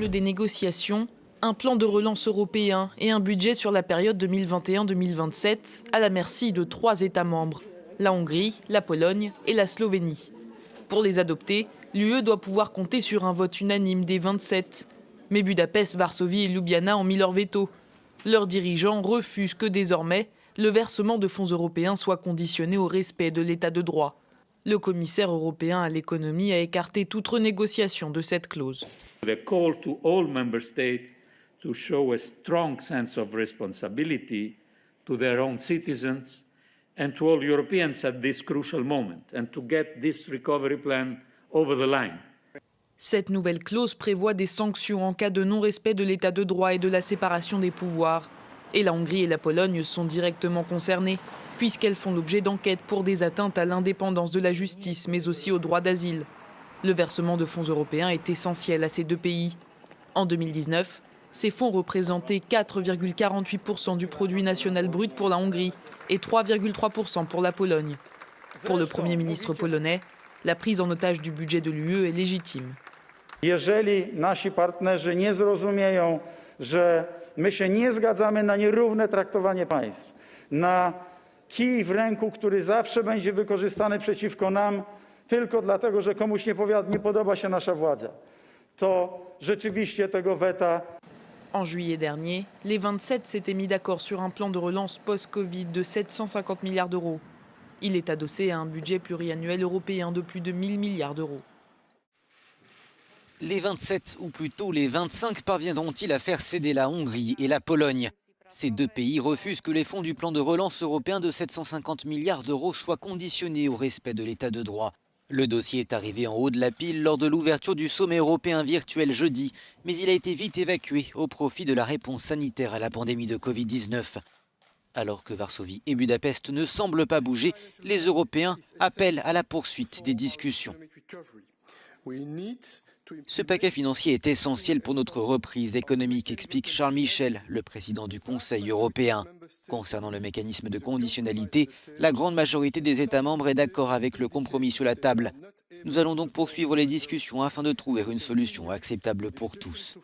des négociations, un plan de relance européen et un budget sur la période 2021-2027 à la merci de 3 États membres, la Hongrie, la Pologne et la Slovénie. Pour les adopter, l'UE doit pouvoir compter sur un vote unanime des 27. Mais Budapest, Varsovie et Ljubljana ont mis leur veto. Leurs dirigeants refusent que désormais, le versement de fonds européens soit conditionné au respect de l'état de droit. Le commissaire européen à l'économie a écarté toute renégociation de cette clause. The call to all member states to show a strong sense of responsibility to their own citizens and to all Europeans at this crucial moment, and to get this recovery plan over the line. Cette nouvelle clause prévoit des sanctions en cas de non-respect de l'état de droit et de la séparation des pouvoirs. Et la Hongrie et la Pologne sont directement concernées, puisqu'elles font l'objet d'enquêtes pour des atteintes à l'indépendance de la justice, mais aussi au droit d'asile. Le versement de fonds européens est essentiel à ces 2 pays. En 2019, ces fonds représentaient 4,48% du produit national brut pour la Hongrie et 3,3% pour la Pologne. Pour le Premier ministre polonais, la prise en otage du budget de l'UE est légitime. Jeżeli nasi partnerzy nie zrozumieją, że my się nie zgadzamy na nierówne traktowanie państw, na kij w ręku, który zawsze będzie wykorzystany przeciwko nam, tylko dlatego, że komuś nie podoba się nasza władza, to rzeczywiście tego weta. En juillet dernier, les 27 s'étaient mis d'accord sur un plan de relance post-Covid de 750 milliards d'euros. Il est adossé à un budget pluriannuel européen de plus de 1 000 milliards d'euros. Les 27, ou plutôt les 25, parviendront-ils à faire céder la Hongrie et la Pologne? Ces 2 pays refusent que les fonds du plan de relance européen de 750 milliards d'euros soient conditionnés au respect de l'état de droit. Le dossier est arrivé en haut de la pile lors de l'ouverture du sommet européen virtuel jeudi, mais il a été vite évacué au profit de la réponse sanitaire à la pandémie de Covid-19. Alors que Varsovie et Budapest ne semblent pas bouger, les Européens appellent à la poursuite des discussions. Ce paquet financier est essentiel pour notre reprise économique, explique Charles Michel, le président du Conseil européen. Concernant le mécanisme de conditionnalité, la grande majorité des États membres est d'accord avec le compromis sur la table. Nous allons donc poursuivre les discussions afin de trouver une solution acceptable pour tous.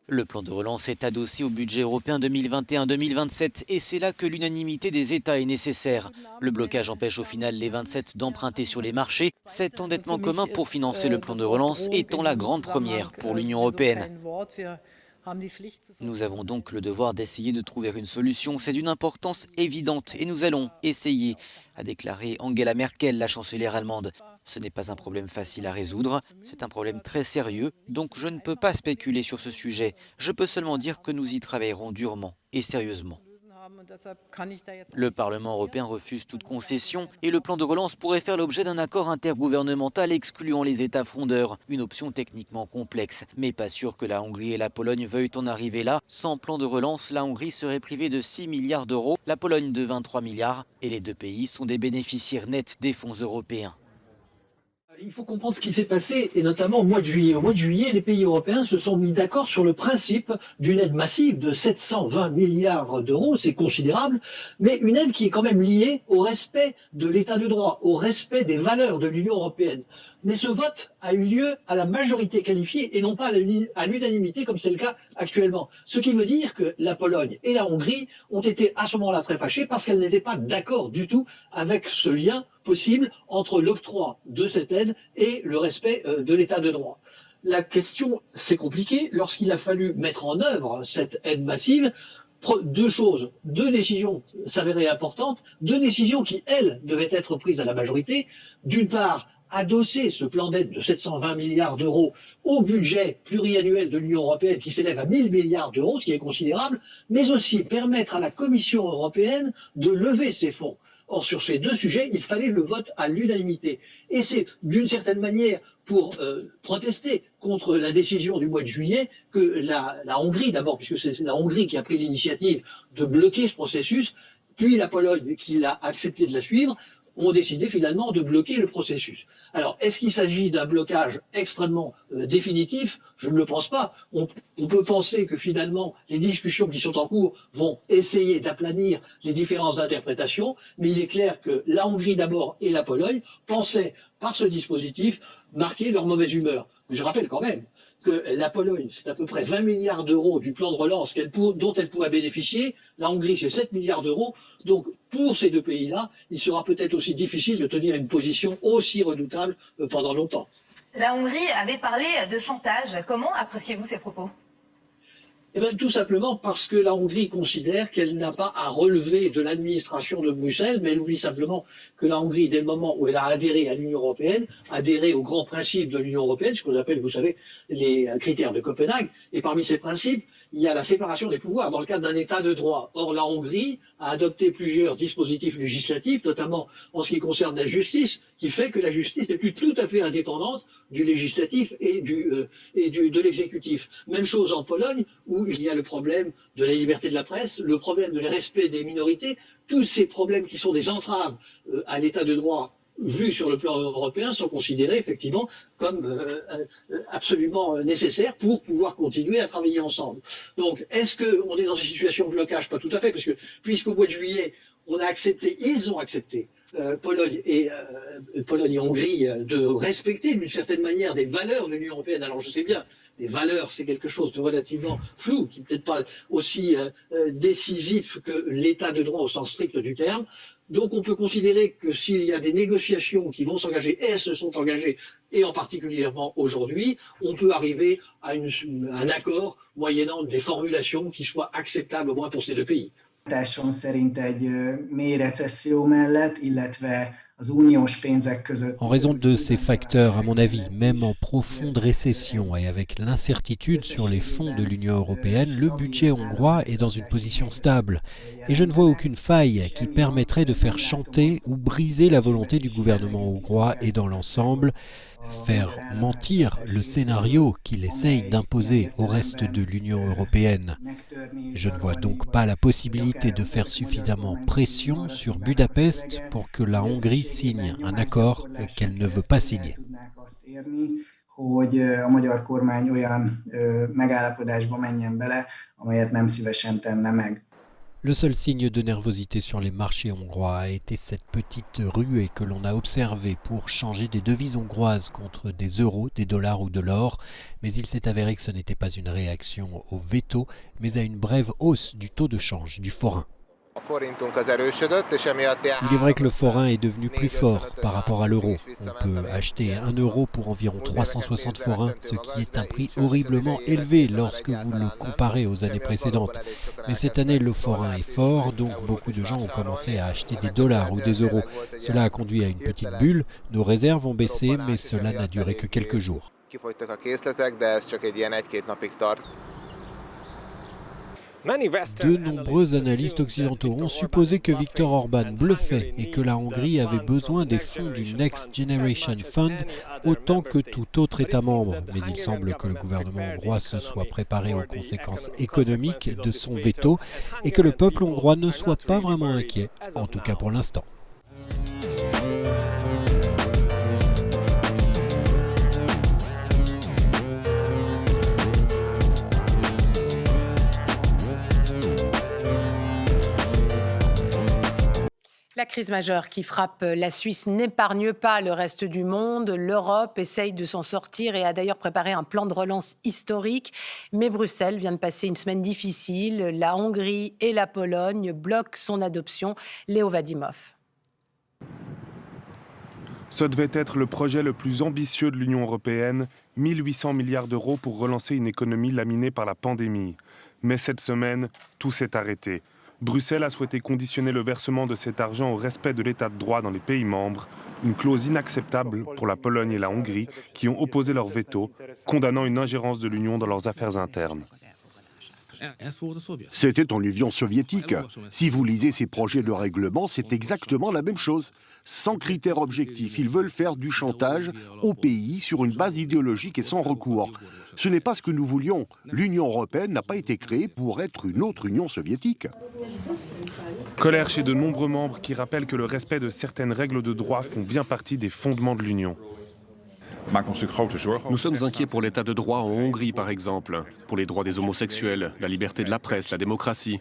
Le plan de relance est adossé au budget européen 2021-2027 et c'est là que l'unanimité des États est nécessaire. Le blocage empêche au final les 27 d'emprunter sur les marchés. Cet endettement commun pour financer le plan de relance étant la grande première pour l'Union européenne. Nous avons donc le devoir d'essayer de trouver une solution. C'est d'une importance évidente et nous allons essayer, a déclaré Angela Merkel, la chancelière allemande. Ce n'est pas un problème facile à résoudre, c'est un problème très sérieux, donc je ne peux pas spéculer sur ce sujet. Je peux seulement dire que nous y travaillerons durement et sérieusement. Le Parlement européen refuse toute concession et le plan de relance pourrait faire l'objet d'un accord intergouvernemental excluant les États frondeurs. Une option techniquement complexe, mais pas sûr que la Hongrie et la Pologne veuillent en arriver là. Sans plan de relance, la Hongrie serait privée de 6 milliards d'euros, la Pologne de 23 milliards et les 2 pays sont des bénéficiaires nets des fonds européens. Il faut comprendre ce qui s'est passé, et notamment au mois de juillet. Au mois de juillet, les pays européens se sont mis d'accord sur le principe d'une aide massive de 720 milliards d'euros, c'est considérable, mais une aide qui est quand même liée au respect de l'état de droit, au respect des valeurs de l'Union européenne. Mais ce vote a eu lieu à la majorité qualifiée et non pas à l'unanimité comme c'est le cas actuellement. Ce qui veut dire que la Pologne et la Hongrie ont été à ce moment-là très fâchées parce qu'elles n'étaient pas d'accord du tout avec ce lien possible entre l'octroi de cette aide et le respect de l'état de droit. La question, c'est compliqué. Lorsqu'il a fallu mettre en œuvre cette aide massive, 2 choses, 2 décisions s'avéraient importantes, 2 décisions qui, elles, devaient être prises à la majorité. D'une part, adosser ce plan d'aide de 720 milliards d'euros au budget pluriannuel de l'Union européenne qui s'élève à 1 000 milliards d'euros, ce qui est considérable, mais aussi permettre à la Commission européenne de lever ces fonds. Or, sur ces 2 sujets, il fallait le vote à l'unanimité. Et c'est d'une certaine manière pour protester contre la décision du mois de juillet que la Hongrie, d'abord, puisque c'est la Hongrie qui a pris l'initiative de bloquer ce processus, puis la Pologne qui a accepté de la suivre, ont décidé finalement de bloquer le processus. Alors, est-ce qu'il s'agit d'un blocage extrêmement définitif? Je ne le pense pas. On peut penser que finalement, les discussions qui sont en cours vont essayer d'aplanir les différences d'interprétation, mais il est clair que la Hongrie d'abord et la Pologne pensaient, par ce dispositif, marquer leur mauvaise humeur. Mais je rappelle quand même que la Pologne, c'est à peu près 20 milliards d'euros du plan de relance dont elle pourrait bénéficier. La Hongrie, c'est 7 milliards d'euros. Donc, pour ces deux pays-là, il sera peut-être aussi difficile de tenir une position aussi redoutable pendant longtemps. La Hongrie avait parlé de chantage. Comment appréciez-vous ces propos ? Eh bien, tout simplement parce que la Hongrie considère qu'elle n'a pas à relever de l'administration de Bruxelles, mais elle oublie simplement que la Hongrie, dès le moment où elle a adhéré à l'Union européenne, adhéré aux grands principes de l'Union européenne, ce qu'on appelle, vous savez, les critères de Copenhague. Et parmi ces principes, il y a la séparation des pouvoirs dans le cadre d'un État de droit. Or, la Hongrie a adopté plusieurs dispositifs législatifs, notamment en ce qui concerne la justice, qui fait que la justice n'est plus tout à fait indépendante du législatif et de l'exécutif. Même chose en Pologne, où il y a le problème de la liberté de la presse, le problème de respect des minorités, tous ces problèmes qui sont des entraves à l'état de droit vus sur le plan européen sont considérés effectivement comme absolument nécessaires pour pouvoir continuer à travailler ensemble. Donc, est-ce qu'on est dans une situation de blocage? Pas tout à fait, parce que puisqu'au mois de juillet, ils ont accepté, Pologne et Hongrie, de respecter d'une certaine manière des valeurs de l'Union européenne. Alors je sais bien, les valeurs, c'est quelque chose de relativement flou, qui n'est peut-être pas aussi décisif que l'état de droit au sens strict du terme. Donc on peut considérer que s'il y a des négociations qui vont s'engager, et elles se sont engagées, et en particulièrement aujourd'hui, on peut arriver à un accord moyennant des formulations qui soient acceptables au moins pour ces deux pays. En raison de ces facteurs, à mon avis, même en profonde récession et avec l'incertitude sur les fonds de l'Union européenne, le budget hongrois est dans une position stable. Et je ne vois aucune faille qui permettrait de faire chanter ou briser la volonté du gouvernement hongrois et dans l'ensemble, faire mentir le scénario qu'il essaye d'imposer au reste de l'Union européenne. Je ne vois donc pas la possibilité de faire suffisamment pression sur Budapest pour que la Hongrie signe un accord qu'elle ne veut pas signer. Le seul signe de nervosité sur les marchés hongrois a été cette petite ruée que l'on a observée pour changer des devises hongroises contre des euros, des dollars ou de l'or, mais il s'est avéré que ce n'était pas une réaction au veto, mais à une brève hausse du taux de change du forain. Il est vrai que le forain est devenu plus fort par rapport à l'euro. On peut acheter 1 euro pour environ 360 forains, ce qui est un prix horriblement élevé lorsque vous le comparez aux années précédentes. Mais cette année, le forain est fort, donc beaucoup de gens ont commencé à acheter des dollars ou des euros. Cela a conduit à une petite bulle. Nos réserves ont baissé, mais cela n'a duré que quelques jours. De nombreux analystes occidentaux ont supposé que Viktor Orban bluffait et que la Hongrie avait besoin des fonds du Next Generation Fund autant que tout autre État membre. Mais il semble que le gouvernement hongrois se soit préparé aux conséquences économiques de son veto et que le peuple hongrois ne soit pas vraiment inquiet, en tout cas pour l'instant. La crise majeure qui frappe la Suisse n'épargne pas le reste du monde. L'Europe essaye de s'en sortir et a d'ailleurs préparé un plan de relance historique. Mais Bruxelles vient de passer une semaine difficile. La Hongrie et la Pologne bloquent son adoption. Léo Vadimov. Ce devait être le projet le plus ambitieux de l'Union européenne, 1800 milliards d'euros pour relancer une économie laminée par la pandémie. Mais cette semaine, tout s'est arrêté. Bruxelles a souhaité conditionner le versement de cet argent au respect de l'état de droit dans les pays membres, une clause inacceptable pour la Pologne et la Hongrie qui ont opposé leur veto, condamnant une ingérence de l'Union dans leurs affaires internes. C'était en Union soviétique. Si vous lisez ces projets de règlement, c'est exactement la même chose. Sans critères objectifs, ils veulent faire du chantage au pays sur une base idéologique et sans recours. Ce n'est pas ce que nous voulions. L'Union européenne n'a pas été créée pour être une autre Union soviétique. Colère chez de nombreux membres qui rappellent que le respect de certaines règles de droit font bien partie des fondements de l'Union. Nous sommes inquiets pour l'état de droit en Hongrie, par exemple, pour les droits des homosexuels, la liberté de la presse, la démocratie.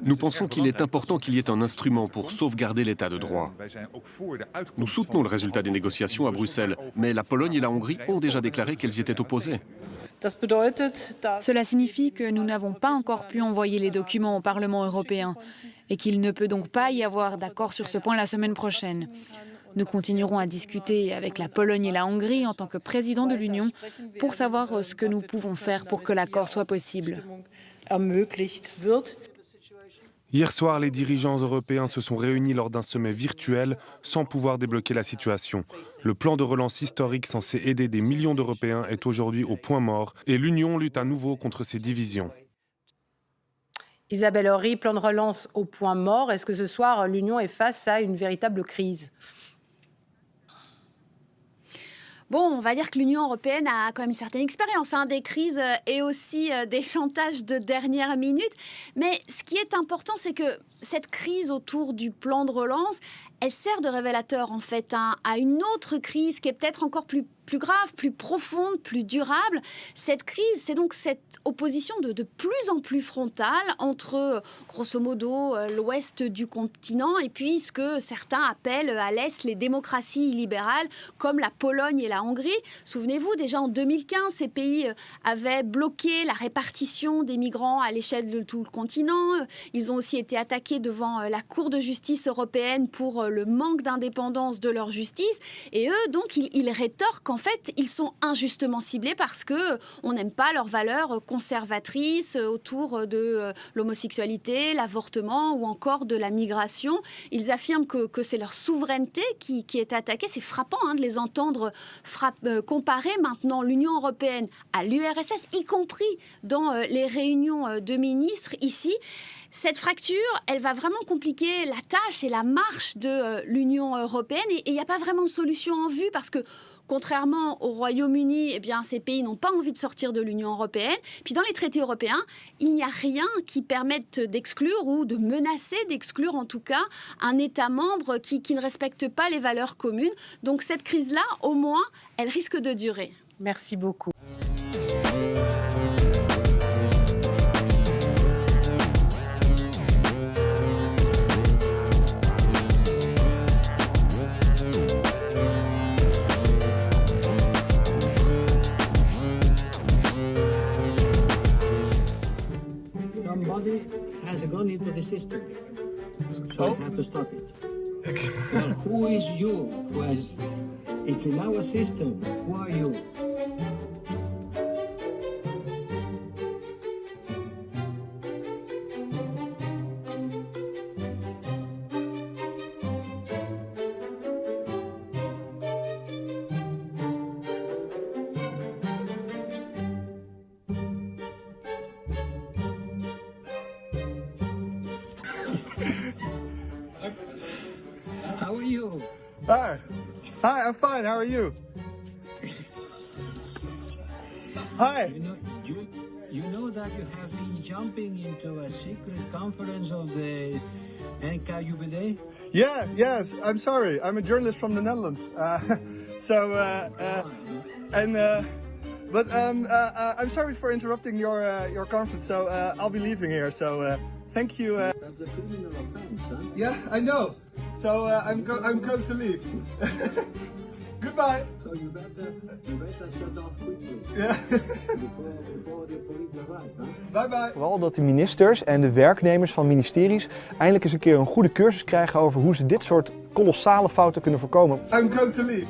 Nous pensons qu'il est important qu'il y ait un instrument pour sauvegarder l'état de droit. Nous soutenons le résultat des négociations à Bruxelles, mais la Pologne et la Hongrie ont déjà déclaré qu'elles y étaient opposées. Cela signifie que nous n'avons pas encore pu envoyer les documents au Parlement européen et qu'il ne peut donc pas y avoir d'accord sur ce point la semaine prochaine. Nous continuerons à discuter avec la Pologne et la Hongrie en tant que président de l'Union pour savoir ce que nous pouvons faire pour que l'accord soit possible. Hier soir, les dirigeants européens se sont réunis lors d'un sommet virtuel sans pouvoir débloquer la situation. Le plan de relance historique censé aider des millions d'Européens est aujourd'hui au point mort et l'Union lutte à nouveau contre ces divisions. Isabelle Horry, plan de relance au point mort. Est-ce que ce soir, l'Union est face à une véritable crise ? Bon, on va dire que l'Union européenne a quand même une certaine expérience des crises et aussi des chantages de dernière minute. Mais ce qui est important, c'est que cette crise autour du plan de relance, elle sert de révélateur en fait à une autre crise qui est peut-être encore plus grave, plus profonde, plus durable. Cette crise, c'est donc cette opposition de plus en plus frontale entre, grosso modo, l'ouest du continent et puis ce que certains appellent à l'est les démocraties libérales, comme la Pologne et la Hongrie. Souvenez-vous, déjà en 2015, ces pays avaient bloqué la répartition des migrants à l'échelle de tout le continent. Ils ont aussi été attaqués devant la Cour de justice européenne pour le manque d'indépendance de leur justice. Et eux, donc, ils rétorquent qu'en fait, ils sont injustement ciblés parce qu'on n'aime pas leurs valeurs conservatrices autour de l'homosexualité, l'avortement ou encore de la migration. Ils affirment que c'est leur souveraineté qui est attaquée. C'est frappant de les entendre comparer maintenant l'Union européenne à l'URSS, y compris dans les réunions de ministres ici. Cette fracture, elle va vraiment compliquer la tâche et la marche de l'Union européenne et il n'y a pas vraiment de solution en vue parce que contrairement au Royaume-Uni, eh bien, ces pays n'ont pas envie de sortir de l'Union européenne. Puis dans les traités européens, il n'y a rien qui permette d'exclure ou de menacer d'exclure en tout cas un État membre qui ne respecte pas les valeurs communes. Donc cette crise-là, au moins, elle risque de durer. Merci beaucoup. Somebody has gone into the system, so we have to stop it. Well, who is you? Well, it's in our system. Who are you? How are you? Hi. Hi, I'm fine. How are you? Hi. You know that you have been jumping into a secret conference of the NKVD? Yeah, yes. I'm sorry. I'm a journalist from the Netherlands. I'm sorry for interrupting your conference. So I'll be leaving here. So thank you. That's a criminal offense, huh? Yeah, I know. So I'm going to leave. Goodbye. So you better shut off quickly. Yeah. before the police arrive, huh? Bye bye. Vooral dat de ministers en de werknemers van ministeries eindelijk eens een keer een goede cursus krijgen over hoe ze dit soort kolossale fouten kunnen voorkomen. I'm going to leave.